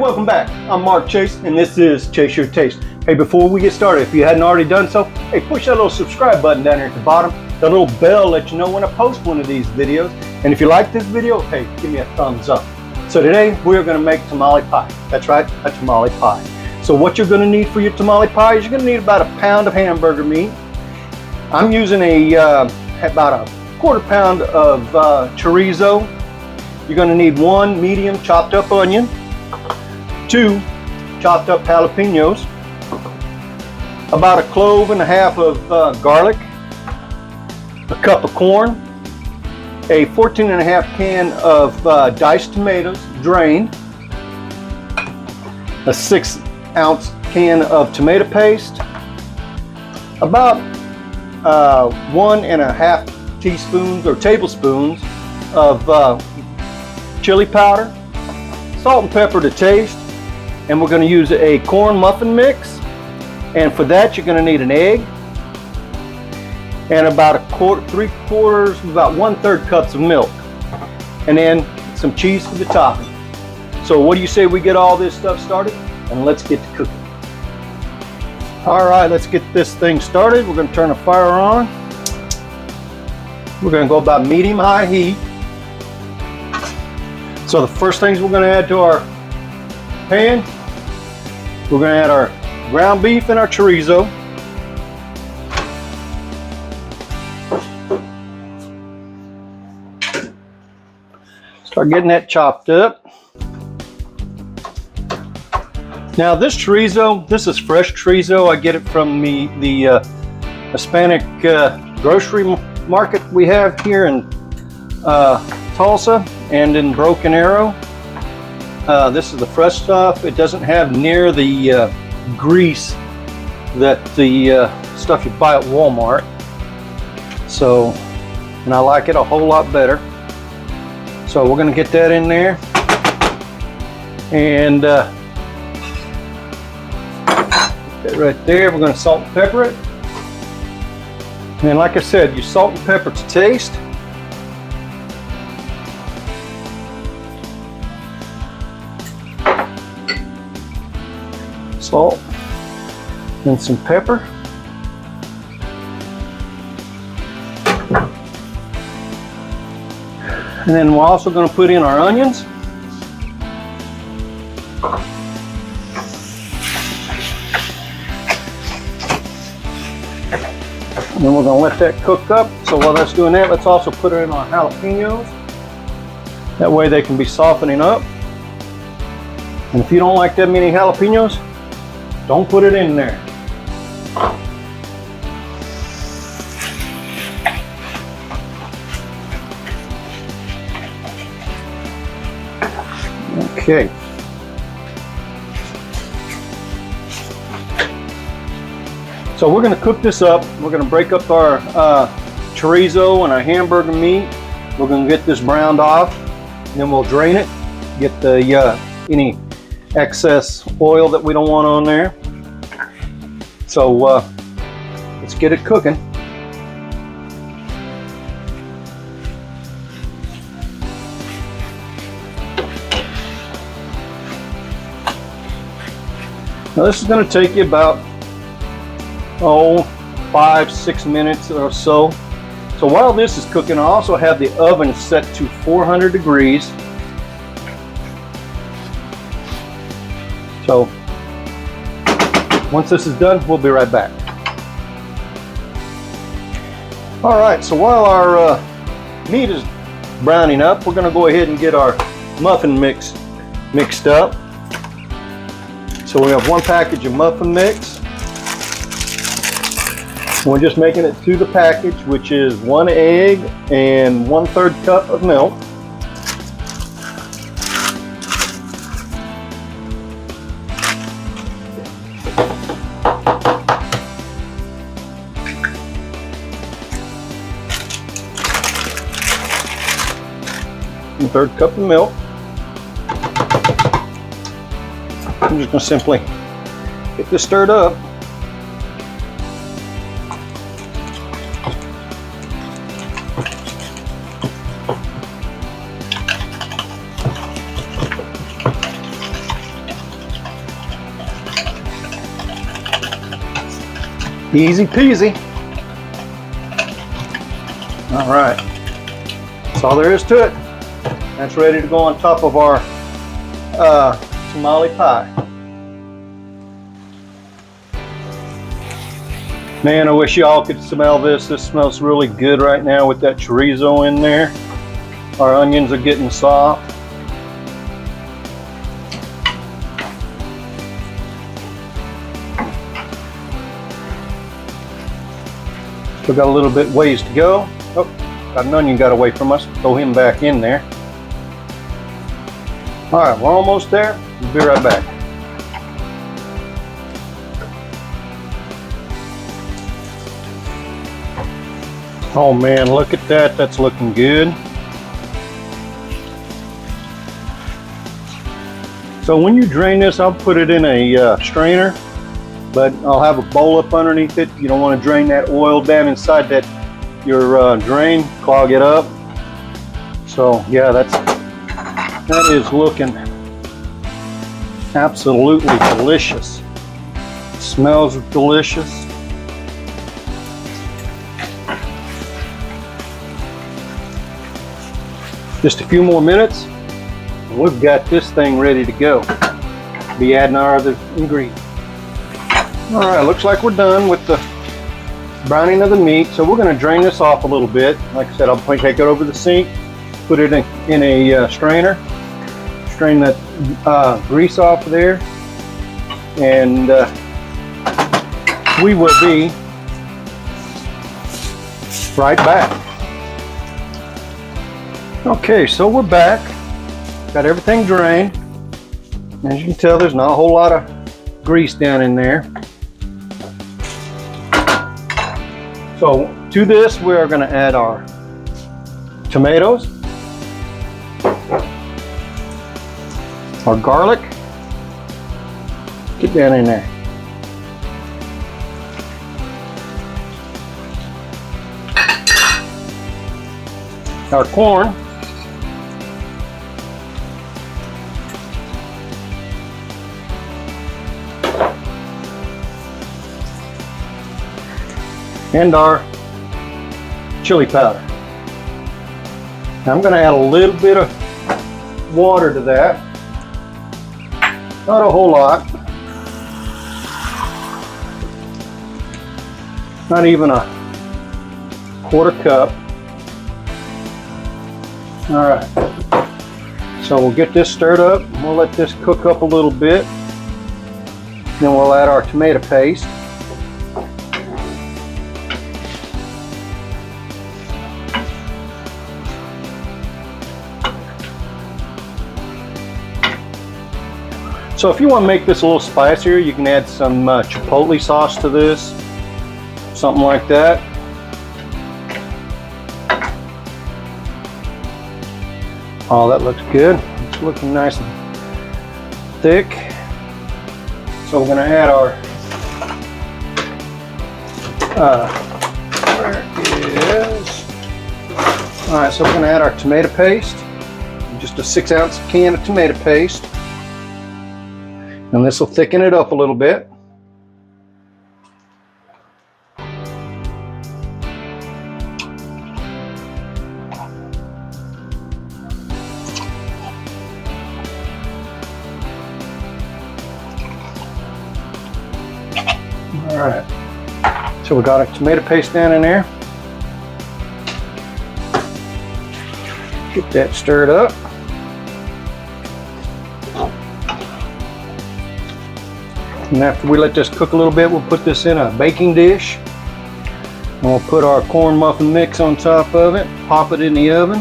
welcome back. I'm Mark Chase, and this is Chase Your Taste. Hey, before we get started, if you hadn't already done so, hey, push that little subscribe button down here at the bottom. The little bell lets you know when I post one of these videos. And if you like this video, hey, give me a thumbs up. So today, we're going to make tamale pie. That's right, a tamale pie. So what you're going to need for your tamale pie is you're going to need about a pound of hamburger meat. I'm using about a quarter pound of chorizo. You're going to need 1 medium chopped up onion, 2 chopped up jalapenos, about a clove and a half of garlic, a cup of corn, a 14.5 can of diced tomatoes drained, a 6-ounce can of tomato paste, about 1.5 teaspoons or tablespoons of chili powder, salt and pepper to taste, and we're going to use a corn muffin mix. And for that, you're going to need an egg and about about 1/3 cups of milk, and then some cheese for the topping. So what do you say we get all this stuff started, and let's get to cooking. All right, let's get this thing started. We're going to turn the fire on. We're going to go about medium-high heat. So the first things we're going to add to our pan, we're going to add our ground beef and our chorizo. Start getting that chopped up. Now this chorizo, this is fresh chorizo. I get it from the Hispanic grocery market we have here in Tulsa and in Broken Arrow. This is the fresh stuff. It doesn't have near the grease that the stuff you buy at Walmart. So, and I like it a whole lot better. So we're going to get that in there, and that right there. We're going to salt and pepper it. And like I said, you salt and pepper to taste. Salt and some pepper. And then we're also going to put in our onions. And then we're going to let that cook up. So while that's doing that, let's also put in our jalapenos. That way they can be softening up. And if you don't like that many jalapenos, don't put it in there. Okay. So we're going to cook this up. We're going to break up our chorizo and our hamburger meat. We're going to get this browned off, and then we'll drain it, get the any excess oil that we don't want on there. So let's get it cooking. Now this is going to take you about 5-6 minutes or so. So while this is cooking, I also have the oven set to 400 degrees. So once this is done, we'll be right back. All right, so while our meat is browning up, we're going to go ahead and get our muffin mix mixed up. So we have 1 package of muffin mix. We're just making it to the package, which is 1 egg and 1/3 cup of milk. One-third cup of milk. I'm just going to simply get this stirred up. Easy peasy. All right, that's all there is to it. That's ready to go on top of our tamale pie. Man, I wish y'all could smell this. This smells really good right now with that chorizo in there. Our onions are getting soft. Still got a little bit ways to go. Oh, got an onion got away from us. Throw him back in there. All right, we're almost there. We'll be right back. Oh man, look at that. That's looking good. So when you drain this, I'll put it in a strainer, but I'll have a bowl up underneath it. You don't want to drain that oil down inside that your drain, clog it up. So yeah, that is looking absolutely delicious. It smells delicious. Just a few more minutes, and we've got this thing ready to go. Be adding our other ingredients. All right, looks like we're done with the browning of the meat. So we're going to drain this off a little bit. Like I said, I'll take it over the sink, put it in a strainer, strain that grease off of there, and we will be right back. Okay, so we're back. Got everything drained. As you can tell, there's not a whole lot of grease down in there. So to this, we are going to add our tomatoes, our garlic. Get down in there. Our corn. And our chili powder. Now I'm going to add a little bit of water to that. Not a whole lot. Not even a quarter cup. All right. So we'll get this stirred up. We'll let this cook up a little bit. Then we'll add our tomato paste. So if you want to make this a little spicier, you can add some chipotle sauce to this, something like that. Oh, that looks good. It's looking nice and thick. So we're going to add our, where it is. All right, so we're going to add our tomato paste, just a 6-ounce can of tomato paste. And this will thicken it up a little bit. All right. So we got our tomato paste down in there. Get that stirred up. And after we let this cook a little bit, we'll put this in a baking dish. And we'll put our corn muffin mix on top of it, pop it in the oven.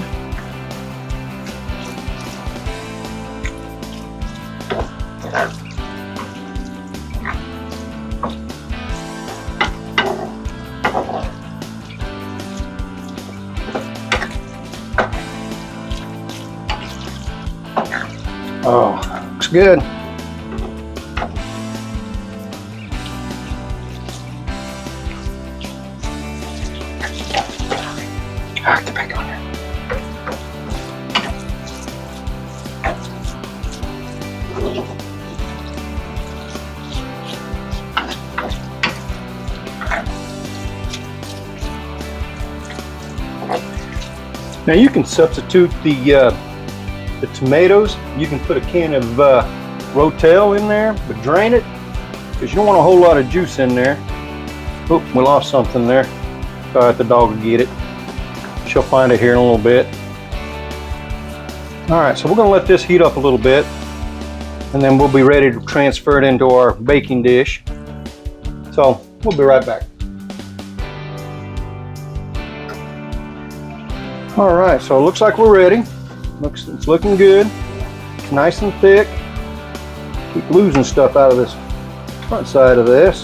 Oh, looks good. Get back on there. Now you can substitute the tomatoes. You can put a can of Rotel in there, but drain it because you don't want a whole lot of juice in there. Oh, we lost something there. All right, the dog will get it. She'll find it here in a little bit. All right, so we're gonna let this heat up a little bit, and then we'll be ready to transfer it into our baking dish. So we'll be right back. All right, so it looks like we're ready. It's looking good. It's nice and thick. Keep losing stuff out of this front side of this.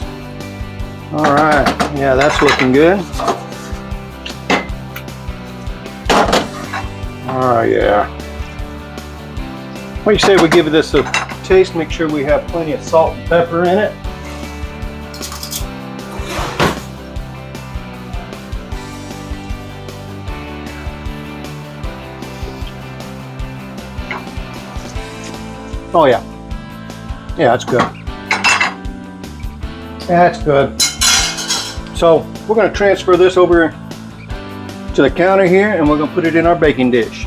All right, yeah, that's looking good. Oh yeah. What do you say we give this a taste? Make sure we have plenty of salt and pepper in it. Oh yeah. Yeah, that's good. That's good. So we're going to transfer this over to the counter here, and we're going to put it in our baking dish.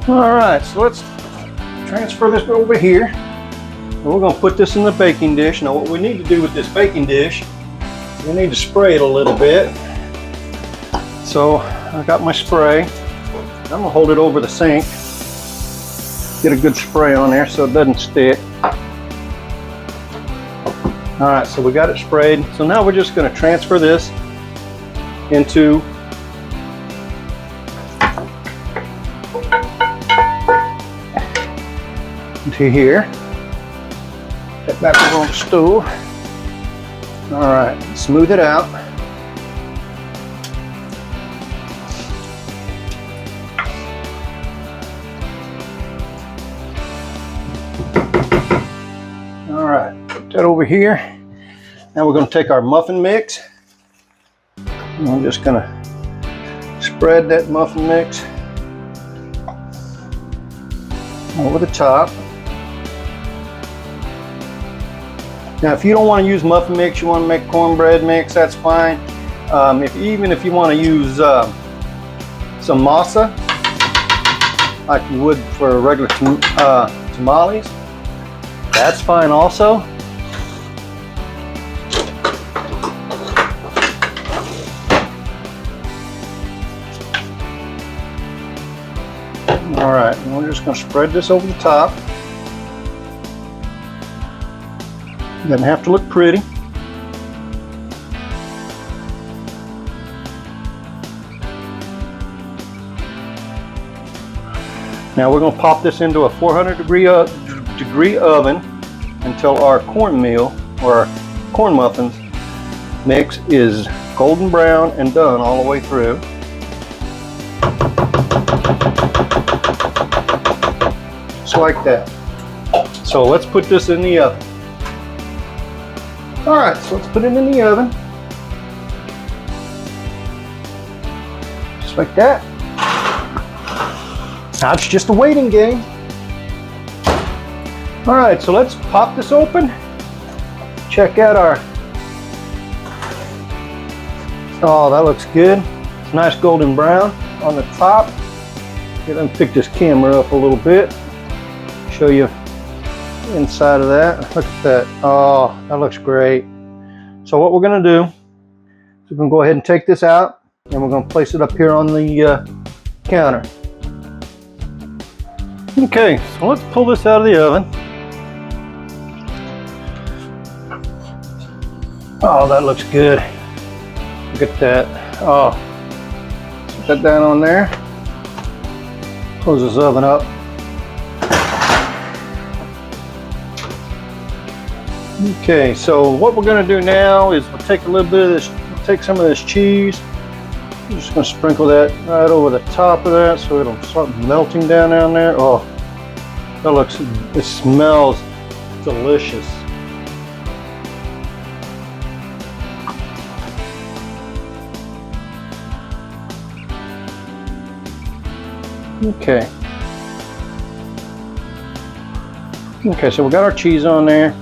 All right, so let's transfer this over here, and we're going to put this in the baking dish. Now what we need to do with this baking dish, we need to spray it a little bit. So I got my spray. I'm going to hold it over the sink. Get a good spray on there so it doesn't stick. All right, so we got it sprayed. So now we're just going to transfer this into here. Get back over on the stove. All right, smooth it out. All right, put that over here. Now we're going to take our muffin mix. And I'm just going to spread that muffin mix over the top. Now, if you don't want to use muffin mix, you want to make cornbread mix, that's fine. Even if you want to use some masa, like you would for regular tamales, that's fine also. All right, and we're just going to spread this over the top. Doesn't have to look pretty. Now we're going to pop this into a 400 degree oven until our cornmeal or our corn muffins mix is golden brown and done all the way through. Just like that. So let's put this in the oven. All right, so let's put it in the oven. Just like that. Now it's just a waiting game. All right, so let's pop this open. Check out our, oh, that looks good. It's nice golden brown on the top. Okay, let me pick this camera up a little bit. Show you inside of that. Look at that. Oh, that looks great. So what we're going to do is we're going to go ahead and take this out, and we're going to place it up here on the counter. Okay, so let's pull this out of the oven. Oh, that looks good. Look at that. Oh, put that down on there. Close this oven up. Okay, so what we're going to do now is we'll take a little bit of this, we'll take some of this cheese. I'm just going to sprinkle that right over the top of that so it'll start melting down there. Oh, that looks, it smells delicious. Okay. Okay, so we got our cheese on there.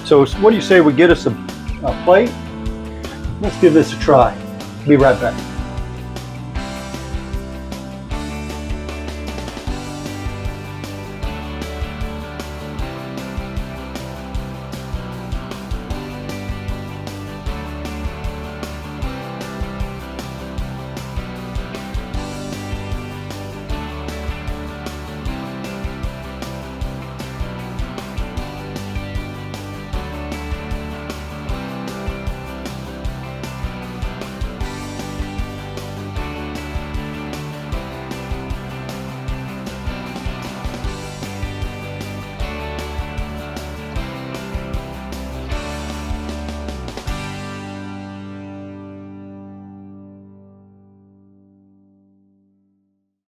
So what do you say we get us a plate, let's give this a try. Be right back.